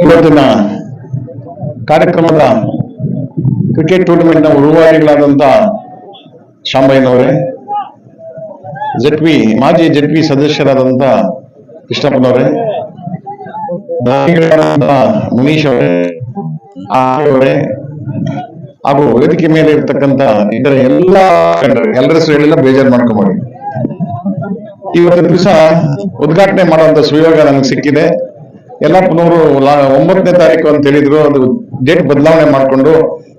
ಇವತ್ತಿನ ಕಾರ್ಯಕ್ರಮದ ಕ್ರಿಕೆಟ್ ಟೂರ್ನಮೆಂಟ್ನ ಉರುವಾರಿಗಳಾದಂಥ ಶಾಂಬಯ್ಯನವರೇ, ಮಾಜಿ ಜೆಡ್ಪಿ ಸದಸ್ಯರಾದಂಥ ಕೃಷ್ಣಪ್ಪನವರೇ, ಮುನೀಶ್ ಅವರೇ ಹಾಗೂ ವೇದಿಕೆ ಮೇಲೆ ಇರ್ತಕ್ಕಂಥ ಇದರ ಎಲ್ಲರ ಹೆಸರು ಹೇಳಿಲ್ಲ, ಬೇಜಾರು ಮಾಡ್ಕೊಂಬಡಿ. ಇವತ್ತಿನ ದಿವಸ ಉದ್ಘಾಟನೆ ಮಾಡುವಂತ ಸುಯೋಗ ನನಗೆ ಸಿಕ್ಕಿದೆ. ಯಲ್ಲಪ್ಪನವರು 9ನೇ ತಾರೀಕು ಅಂತ ಹೇಳಿದ್ರು, ಅದು ಡೇಟ್ ಬದಲಾವಣೆ ಮಾಡಿಕೊಂಡು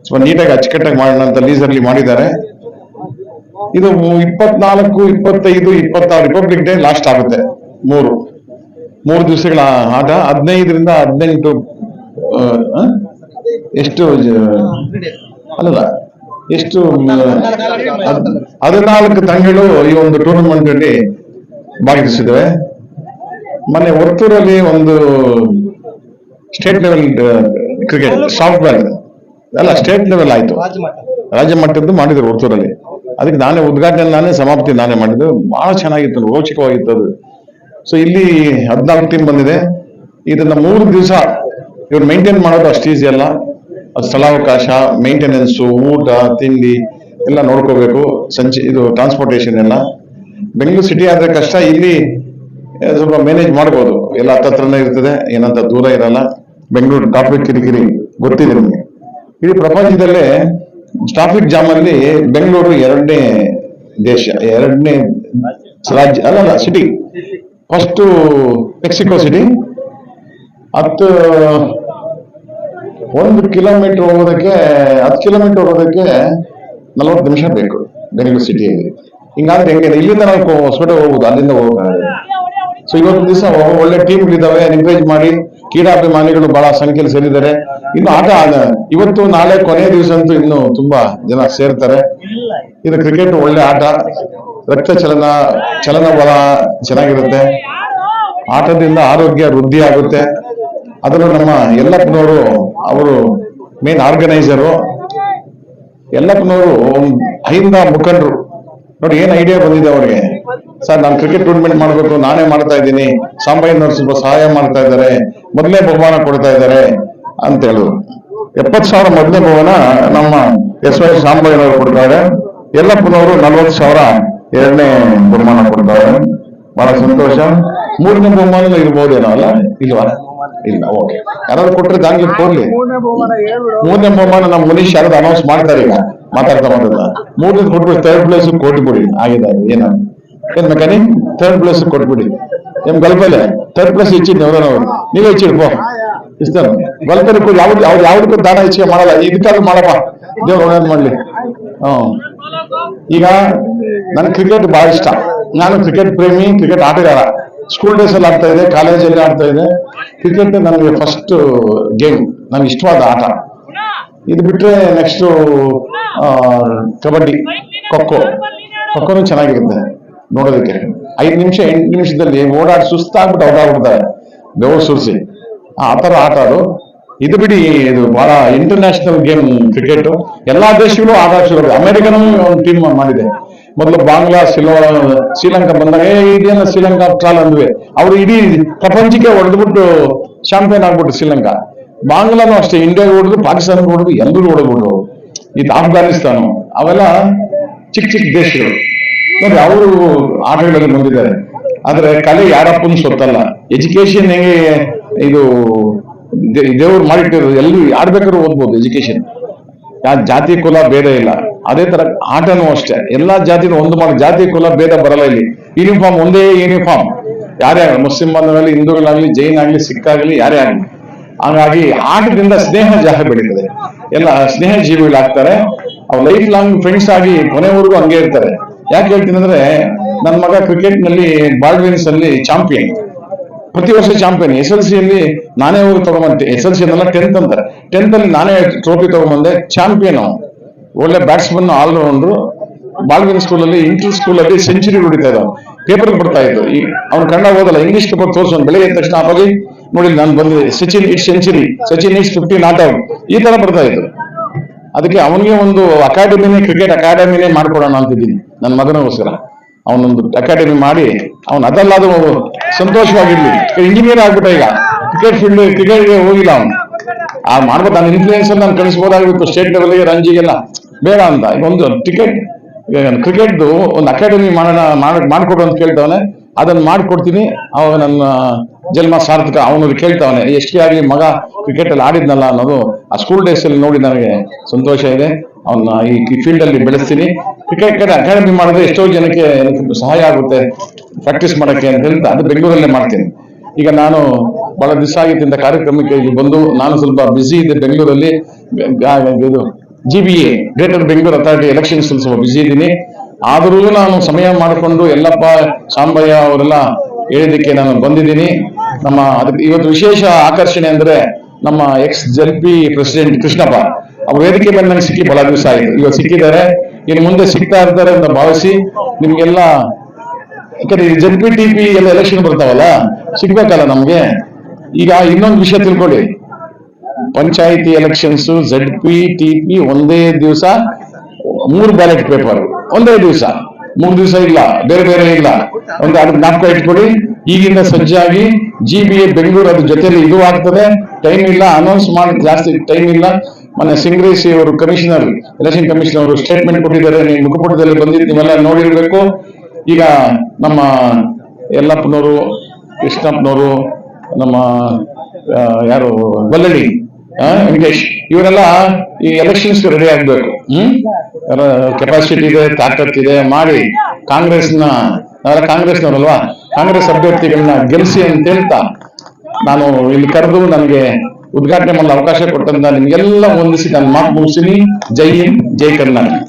ಸ್ವಲ್ಪ ನೀಟಾಗಿ ಅಚ್ಚುಕಟ್ಟಾಗಿ ಮಾಡೋಣ ಅಂತ ಲೀಸರ್ಲಿ ಮಾಡಿದ್ದಾರೆ. ಇದು 24, 25, 26 ರಿಪಬ್ಲಿಕ್ ಡೇ ಲಾಸ್ಟ್ ಆಗುತ್ತೆ. ಮೂರು ದಿವಸಗಳ ಆಟ. 15ರಿಂದ 18 ಎಷ್ಟು 14 ತಂಡಗಳು ಈ ಒಂದು ಟೂರ್ನಮೆಂಟ್ ಅಲ್ಲಿ ಭಾಗವಹಿಸಿದ್ದೇವೆ. ಮೊನ್ನೆ ವರ್ತೂರಲ್ಲಿ ಒಂದು state level cricket software state level ಆಯ್ತು, ರಾಜ್ಯ ಮಟ್ಟದ್ದು ಮಾಡಿದ್ರು ವರ್ತೂರಲ್ಲಿ. ಅದಕ್ಕೆ ನಾನೇ ಸಮಾಪ್ತಿ ಮಾಡಿದ್ದು. ಬಹಳ ಚೆನ್ನಾಗಿತ್ತು, ರೋಚಕವಾಗಿತ್ತು ಅದು. ಸೊ ಇಲ್ಲಿ 14 ಟೀಮ್ ಬಂದಿದೆ. ಇದನ್ನ 3 ದಿವಸ ಇವ್ರು ಮೇಂಟೈನ್ ಮಾಡೋದು ಅಷ್ಟು ಈಸಿ ಅಲ್ಲ. ಸ್ಥಳಾವಕಾಶ, ಮೇಂಟೆನೆನ್ಸ್, ಊಟ ತಿಂಡಿ ಎಲ್ಲ ನೋಡ್ಕೋಬೇಕು. ಇದು ಟ್ರಾನ್ಸ್ಪೋರ್ಟೇಷನ್ ಎಲ್ಲ. ಬೆಂಗಳೂರು ಸಿಟಿ ಆದ್ರೆ ಕಷ್ಟ, ಇಲ್ಲಿ ಸ್ವಲ್ಪ ಮ್ಯಾನೇಜ್ ಮಾಡ್ಬೋದು. ಎಲ್ಲ ಹತ್ರನೇ ಇರ್ತದೆ, ಏನಂತ ದೂರ ಇರಲ್ಲ. ಬೆಂಗಳೂರು ಟ್ರಾಫಿಕ್ ಕಿರಿಕಿರಿ ಗೊತ್ತಿದೆ ನಿಮಗೆ. ಇಡೀ ಪ್ರಪಂಚದಲ್ಲೇ ಟ್ರಾಫಿಕ್ ಜಾಮ್ ಅಲ್ಲಿ ಬೆಂಗಳೂರು 2ನೇ ದೇಶ, 2ನೇ ರಾಜ್ಯ city. First Mexico city. 1 kilometre ಹೋಗೋದಕ್ಕೆ 10 ಕಿಲೋಮೀಟರ್ ಹೋಗೋದಕ್ಕೆ 40 ನಿಮಿಷ ಬೇಕು ಬೆಂಗಳೂರು ಸಿಟಿಯಲ್ಲಿ. ಹಿಂಗಾದ್ರೆ ಹೆಂಗೆ? ಇಲ್ಲಿಂದ ನಾವು ಹೊಸಪೇಟೆ ಹೋಗ್ಬೋದು, ಅಲ್ಲಿಂದ ಹೋಗೋಕ್ಕಾಗಲ್ಲ. ಸೊ ಇವತ್ತು ದಿವಸ ಒಳ್ಳೆ ಟೀಮ್ಗಳಿದ್ದಾವೆ. ಎನ್ಕರೇಜ್ ಮಾಡಿ, ಕ್ರೀಡಾಭಿಮಾನಿಗಳು ಬಹಳ ಸಂಖ್ಯೆಯಲ್ಲಿ ಸೇರಿದ್ದಾರೆ. ಇನ್ನು ಆಟ ಇವತ್ತು ನಾಳೆ ಕೊನೆಯ ದಿವಸ ಅಂತೂ ಇನ್ನು ತುಂಬಾ ಜನ ಸೇರ್ತಾರೆ. ಇದು ಕ್ರಿಕೆಟ್ ಒಳ್ಳೆ ಆಟ. ರಕ್ತ ಚಲನಬಲ ಚೆನ್ನಾಗಿರುತ್ತೆ. ಆಟದಿಂದ ಆರೋಗ್ಯ ವೃದ್ಧಿ ಆಗುತ್ತೆ. ಅದನ್ನು ನಮ್ಮ ಯಲ್ಲಪ್ಪನವರು, ಅವರು ಮೇನ್ ಆರ್ಗನೈಸರು. ಯಲ್ಲಪ್ಪನವರು ಅಹಿಂದ ಮುಖಂಡರು ನೋಡಿ, ಏನ್ ಐಡಿಯಾ ಬಂದಿದೆ ಅವರಿಗೆ. ಸರ್, ನಾನು ಕ್ರಿಕೆಟ್ ಟೂರ್ನಮೆಂಟ್ ಮಾಡಬೇಕು, ನಾನೇ ಮಾಡ್ತಾ ಇದ್ದೀನಿ, ಸಾಂಬಯ್ಯನವರು ಸ್ವಲ್ಪ ಸಹಾಯ ಮಾಡ್ತಾ ಇದ್ದಾರೆ, ಮೊದಲನೇ ಬಹುಮಾನ ಕೊಡ್ತಾ ಇದ್ದಾರೆ ಅಂತ ಹೇಳಿದ್ರು. 70,000 ಮೊದಲನೇ ಬಹುಮಾನ ನಮ್ಮ SY ಸಾಂಬಯ್ಯನವರು ಕೊಡ್ತಾರೆ. ಯಲ್ಲಪ್ಪನವರು 40,000 2ನೇ ಬಹುಮಾನ ಕೊಡ್ತಾರೆ. ಬಹಳ ಸಂತೋಷ. 3ನೇ ಬಹುಮಾನ ಇರ್ಬೋದೇನೋ ಅಲ್ಲ? ಇಲ್ವಾ? ಇಲ್ಲ, ಓಕೆ. ಯಾರಾದ್ರು ಕೊಟ್ಟರೆ ದಾಂಗ್ಲಿ ಕೊಡ್ಲಿ. 3ನೇ ಬಹುಮಾನ ನಮ್ಮ ಮುನೀಶ್ ಯಾರಾದ್ರು ಅನೌನ್ಸ್ ಮಾಡ್ತಾರೆ, ಈಗ ಮಾತಾಡ್ತಾ 3ನೇ ಕೊಟ್ಬಿಡಿ. 3rd ಪ್ಲೇಸ್ ಕೊಟ್ಬಿಡಿ. ಆಗಿದೆ ಏನ್ ಮೆಕ್ಯಾನಿ? 3rd ಪ್ಲೇಸ್ ಕೊಟ್ಬಿಡಿ. ಏನ್ ಗಲ್ಪಲ್ಲೇ 3rd ಪ್ಲೇಸ್ ಇಚ್ಚಿದ್ ಅವ್ರವ್ರು, ನೀವೇ ಇಚ್ಚಿಡ್ಬೋ ಇಷ್ಟ. ಗಲ್ಪನಿಗೂ ಯಾವ್ದಕ್ಕೂ ದಾನ ಹೆಚ್ಚಿಗೆ ಮಾಡಲ್ಲ. ಇದಕ್ಕಾದ್ರೂ ಮಾಡಪ್ಪ, ದೇವ್ರು ಒಳ್ಳೇದ್ ಮಾಡ್ಲಿ. ಈಗ ನನ್ ಕ್ರಿಕೆಟ್ ಬಹಳ ಇಷ್ಟ. ನಾನು ಕ್ರಿಕೆಟ್ ಪ್ರೇಮಿ, ಕ್ರಿಕೆಟ್ ಆಟಗಾರ. ಸ್ಕೂಲ್ ಡೇಸ್ ಅಲ್ಲಿ ಆಡ್ತಾ ಇದೆ, ಕಾಲೇಜಲ್ಲಿ ಆಡ್ತಾ ಇದೆ. ಕ್ರಿಕೆಟ್ ನನಗೆ ಫಸ್ಟ್ ಗೇಮ್, ನನಗೆ ಇಷ್ಟವಾದ ಆಟ. ಇದು ಬಿಟ್ರೆ ನೆಕ್ಸ್ಟ್ ಕಬಡ್ಡಿ, ಖೋಖೋನು ಚೆನ್ನಾಗಿರುತ್ತೆ ನೋಡೋದಕ್ಕೆ. 5 ನಿಮಿಷ 8 ನಿಮಿಷದಲ್ಲಿ ಓಡಾಡಿ ಸುಸ್ತಾಗ್ಬಿಟ್ಟು ಔಟ್ ಆಗ್ಬಿಡ್ತಾರೆ, ಬೆವರು ಸುರಿಸಿ. ಆ ತರ ಆಟ ಅದು. ಇದು ಬಿಡಿ, ಇದು ಬಹಳ ಇಂಟರ್ನ್ಯಾಷನಲ್ ಗೇಮ್ ಕ್ರಿಕೆಟ್. ಎಲ್ಲಾ ದೇಶಗಳು ಆಟ. ಅಮೆರಿಕನೂ ಒಂದು ಟೀಮ್ ಮಾಡಿದೆ. ಮೊದಲು ಬಾಂಗ್ಲಾ, ಶ್ರೀಲಂಕಾ ಬಂದಾಗ ಇದೇನ ಶ್ರೀಲಂಕಾ ಟ್ರಾಲ್ ಅಂದ್ವಿ. ಅವರು ಇಡೀ ಪ್ರಪಂಚಕ್ಕೆ ಹೊಡೆದ್ಬಿಟ್ಟು ಚಾಂಪಿಯನ್ ಆಗ್ಬಿಟ್ಟು ಶ್ರೀಲಂಕಾ. ಬಾಂಗ್ಲಾನು ಅಷ್ಟೇ, ಇಂಡಿಯಾಗೆ ಹೊಡೆದು, ಪಾಕಿಸ್ತಾನ ಹೊಡೆದು, ಎಲ್ಲರೂ ಹೊಡೆದ್ಬಿಟ್ರು. ಇದು ಅಫ್ಘಾನಿಸ್ತಾನ, ಅವೆಲ್ಲ ಚಿಕ್ಕ ಚಿಕ್ಕ ದೇಶಗಳು ನೋಡಿ. ಅವರು ಆಟಗಳಲ್ಲಿ ಬಂದಿದ್ದಾರೆ. ಆದ್ರೆ ಕಲೆ ಯಾರಪ್ಪನ ಸೊತ್ತಲ್ಲ. ಎಜುಕೇಶನ್ ಹೆಂಗೆ ಇದು ದೇವ್ರು ಮಾಡಿಟ್ಟಿರೋದು, ಎಲ್ಲಿ ಆಡ್ಬೇಕಾದ್ರೂ ಓದ್ಬೋದು. ಎಜುಕೇಶನ್ ಜಾತಿ ಕುಲ ಭೇದ ಇಲ್ಲ. ಅದೇ ತರ ಆಟನೂ ಅಷ್ಟೇ, ಎಲ್ಲಾ ಜಾತಿನೂ ಒಂದು ಮಾಡಿ, ಜಾತಿ ಕುಲ ಭೇದ ಬರಲ್ಲ ಇಲ್ಲಿ. ಯೂನಿಫಾರ್ಮ್ ಒಂದೇ ಯೂನಿಫಾರ್ಮ್. ಯಾರೇ ಆಗಲಿ, ಮುಸ್ಲಿಂ ಬಂಧುಗಳಲ್ಲಿ, ಹಿಂದೂಗಳಾಗ್ಲಿ, ಜೈನ್ ಆಗ್ಲಿ, ಸಿಖ್ ಆಗ್ಲಿ, ಯಾರೇ ಆಗ್ಲಿ. ಹಾಗಾಗಿ ಆಟದಿಂದ ಸ್ನೇಹ ಜಾಸ್ತಿ ಬೆಳೀತದೆ. ಎಲ್ಲ ಸ್ನೇಹ ಜೀವಿಗಳಾಗ್ತಾರೆ. ಅವ್ರು ಲೈಫ್ ಲಾಂಗ್ ಫ್ರೆಂಡ್ಸ್ ಆಗಿ ಕೊನೆವರೆಗೂ ಹಂಗೆ ಇರ್ತಾರೆ. ಯಾಕೆ ಹೇಳ್ತೀನಿ ಅಂದ್ರೆ, ನನ್ನ ಮಗ ಕ್ರಿಕೆಟ್ ನಲ್ಲಿ ಬಾಲ್ವಿನ್ಸ್ ಅಲ್ಲಿ ಚಾಂಪಿಯನ್, ಪ್ರತಿ ವರ್ಷ ಚಾಂಪಿಯನ್. SLC ಅಲ್ಲಿ ನಾನೇ ಹೋಗಿ ತಗೊಂಬಂದೆ. SLC ಅನ್ನೆಲ್ಲ 10th ಅಂತಾರೆ. 10th ಅಲ್ಲಿ ನಾನೇ ಟ್ರೋಫಿ ತಗೊಂಬಂದೆ. ಚಾಂಪಿಯನ್, ಒಳ್ಳೆ ಬ್ಯಾಟ್ಸ್ಮನ್, ಆಲ್ರೌಂಡ್ರು. ಬಾಲ್ವಿನ್ ಸ್ಕೂಲಲ್ಲಿ, ಇಂಟರ್ ಸ್ಕೂಲಲ್ಲಿ ಸೆಂಚುರಿ ಹೊಡಿತಾ ಇದ್ದ. ಪೇಪರ್ ಬರ್ತಾ ಇತ್ತು. ಅವ್ನು ಕನ್ನಡ ಓದಲ್ಲ, ಇಂಗ್ಲಿಷ್ ಪೇಪರ್ ತೋರಿಸೋನು. ಬೆಳಿಗ್ಗೆ ಎದ್ದ ತಕ್ಷಣ ಅಪ್ಪಾಜಿ ನೋಡಿ ನಾನು ಬಂದಿದೆ, Sachin it century, Sachin it 50 not out, ಈ ತರ ಬರ್ತಾ ಇತ್ತು. ಅದಕ್ಕೆ ಅವನಿಗೆ ಒಂದು ಅಕಾಡೆಮಿನೇ, ಕ್ರಿಕೆಟ್ ಅಕಾಡೆಮಿನೇ ಮಾಡ್ಕೊಡೋಣ ಅಂತಿದ್ದೀನಿ ನನ್ನ ಮಗನಿಗೋಸ್ಕರ. ಅವನೊಂದು ಅಕಾಡೆಮಿ ಮಾಡಿ ಅವನು ಅದಲ್ಲಾದ್ರೂ ಸಂತೋಷವಾಗಿರ್ಲಿ. ಇಂಜಿನಿಯರ್ ಆಗ್ಬಿಟ್ಟ ಈಗ, ಕ್ರಿಕೆಟ್ಗೆ ಹೋಗಿಲ್ಲ ಅವನು. ಮಾಡ್ಬೋದು, ನನ್ನ ಇನ್ಫ್ಲೂಯೆನ್ಸ್ ನಾನು ಕಳಿಸ್ಬೋದಾಗಿತ್ತು ಸ್ಟೇಟ್ ಲೆವೆಲ್ಗೆ, ರಂಜಿಗೆಲ್ಲ ಬೇಡ ಅಂತ. ಈಗ ಒಂದು ಕ್ರಿಕೆಟ್ದು ಒಂದು ಅಕಾಡೆಮಿ ಮಾಡ್ಕೊಡು ಅಂತ ಕೇಳ್ತವನೆ, ಅದನ್ನ ಮಾಡ್ಕೊಡ್ತೀನಿ. ಅವಾಗ ನನ್ನ ಜನ್ಮ ಸಾರ್ಥಕ. ಅವನು ಕೇಳ್ತಾವನೆ, ಎಷ್ಟೇ ಆಗಲಿ ಮಗ ಕ್ರಿಕೆಟ್ ಅಲ್ಲಿ ಆಡಿದ್ನಲ್ಲ ಅನ್ನೋದು ಆ ಸ್ಕೂಲ್ ಡೇಸ್ ಅಲ್ಲಿ ನೋಡಿ ನನಗೆ ಸಂತೋಷ ಇದೆ. ಅವನ್ನ ಈ ಫೀಲ್ಡ್ ಅಲ್ಲಿ ಬೆಳೆಸ್ತೀನಿ. ಕ್ರಿಕೆಟ್ ಅಕಾಡೆಮಿ ಮಾಡಿದ್ರೆ ಎಷ್ಟೋ ಜನಕ್ಕೆ ಸಹಾಯ ಆಗುತ್ತೆ ಪ್ರಾಕ್ಟೀಸ್ ಮಾಡಕ್ಕೆ ಅಂತ ಹೇಳ್ತಾ ಅದು ಬೆಂಗಳೂರಲ್ಲೇ ಮಾಡ್ತೀನಿ. ಈಗ ನಾನು ಬಹಳ ದಿವಸ ಆಗಿತ್ತು ಇಂಥ ಕಾರ್ಯಕ್ರಮಕ್ಕೆ ಬಂದು, ನಾನು ಸ್ವಲ್ಪ ಬ್ಯುಸಿ ಇದ್ದೆ ಬೆಂಗಳೂರಲ್ಲಿ. ಇದು GBA greater Bengaluru authority elections ಸ್ವಲ್ಪ ಬ್ಯುಸಿ ಇದ್ದೀನಿ. ಆದರೂ ನಾನು ಸಮಯ ಮಾಡಿಕೊಂಡು ಯಲ್ಲಪ್ಪ ಸಾಂಬಯ್ಯ ಅವರೆಲ್ಲ ಹೇಳಿದ್ದಕ್ಕೆ ನಾನು ಬಂದಿದ್ದೀನಿ. ಅದಕ್ಕೆ ಇವತ್ತು ವಿಶೇಷ ಆಕರ್ಷಣೆ ಅಂದ್ರೆ ನಮ್ಮ ex-JLP ಪ್ರೆಸಿಡೆಂಟ್ ಕೃಷ್ಣಪ್ಪ ಅವ್ರ ವೇದಿಕೆ ಮೇಲೆ ನನಗೆ ಸಿಕ್ಕಿ ಬಹಳ ದಿವಸ ಆಯಿತು. ಇವತ್ತು ಸಿಕ್ಕಿದ್ದಾರೆ, ಇನ್ನು ಮುಂದೆ ಸಿಗ್ತಾ ಇರ್ತಾರೆ ಅಂತ ಭಾವಿಸಿ ನಿಮ್ಗೆಲ್ಲ, ಯಾಕಂದ್ರೆ JLP-TP ಎಲ್ಲ ಎಲೆಕ್ಷನ್ ಬರ್ತಾವಲ್ಲ, ಸಿಗ್ಬೇಕಲ್ಲ ನಮ್ಗೆ. ಈಗ ಇನ್ನೊಂದು ವಿಷಯ ತಿಳ್ಕೊಳ್ಳಿ, ಪಂಚಾಯಿತಿ ಎಲೆಕ್ಷನ್ಸ್ ZP-TP ಒಂದೇ ದಿವಸ 3 ಬ್ಯಾಲೆಟ್ ಪೇಪರ್, ಒಂದೇ ದಿವಸ, 3 ದಿವಸ ಇಲ್ಲ, ಬೇರೆ ಬೇರೆ ಇಲ್ಲ. ಒಂದು ಅದಕ್ಕೆ ಜ್ಞಾಪಕ ಇಟ್ಕೊಡಿ. ಈಗಿಂದ ಸಜ್ಜಾಗಿ GBA ಬೆಂಗಳೂರು ಅದ್ರ ಜೊತೆಲಿ ಇದು ಆಗ್ತದೆ. ಟೈಮ್ ಇಲ್ಲ, ಅನೌನ್ಸ್ ಮಾಡಿ ಜಾಸ್ತಿ ಟೈಮ್ ಇಲ್ಲ. ಮೊನ್ನೆ ಸಿಂಗ್ರೇಶಿ ಅವರು ಕಮಿಷನರ್, ಎಲೆಕ್ಷನ್ ಕಮಿಷನರ್ ಅವರು ಸ್ಟೇಟ್ಮೆಂಟ್ ಕೊಟ್ಟಿದ್ದಾರೆ, ನೀವು ಮುಖಪುಟದಲ್ಲಿ ಬಂದಿದ್ದು ನೀವೆಲ್ಲ ನೋಡಿರ್ಬೇಕು. ಈಗ ನಮ್ಮ ಯಲ್ಲಪ್ಪನವರು, ಕೃಷ್ಣಪ್ಪನವರು, ನಮ್ಮ ಯಾರು ಬಲ್ಲಡಿ ವೆಂಕಟೇಶ್, ಇವರೆಲ್ಲ ಈ ಎಲೆಕ್ಷನ್ಸ್ ರೆಡಿ ಆಗ್ಬೇಕು. ಕೆಪಾಸಿಟಿ ಇದೆ, ತಾಕತ್ತಿದೆ, ಮಾಡಿ ಕಾಂಗ್ರೆಸ್ನವರಲ್ವಾ, ಕಾಂಗ್ರೆಸ್ ಅಭ್ಯರ್ಥಿಗಳನ್ನ ಗೆಲ್ಲಿಸಿ ಅಂತ ಹೇಳ್ತಾ ನಾನು ಇಲ್ಲಿ ಕರೆದು ನನಗೆ ಉದ್ಘಾಟನೆ ಮಾಡಲು ಅವಕಾಶ ಕೊಟ್ಟಂತ ನಿಮ್ಗೆಲ್ಲ ವಂದಿಸಿ ನಾನು ಮಾತು ಮುಗಿಸ್ತೀನಿ. ಜೈ ಹಿಂದ್, ಜೈ ಕರ್ನಾಟಕ.